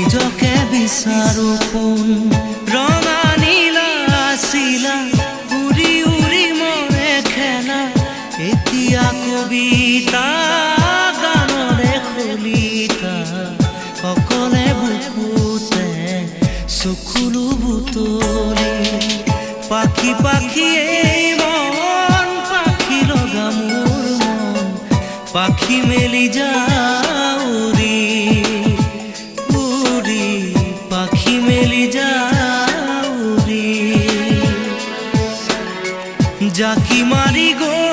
নিজকে বিচাৰো কোন ৰঙা নীলা আছিলা উৰি উৰি মৰে খেলা এতিয়া কবিতা গানৰে খলিতা অকলে বুকুতে চকুলো বুটলি পাখি পাখিয়ে মন পাখি লগা মোৰ মন পাখি মেলি যাউৰি উৰি পাখি মেলি যাউৰি জাকি মাৰি গৈ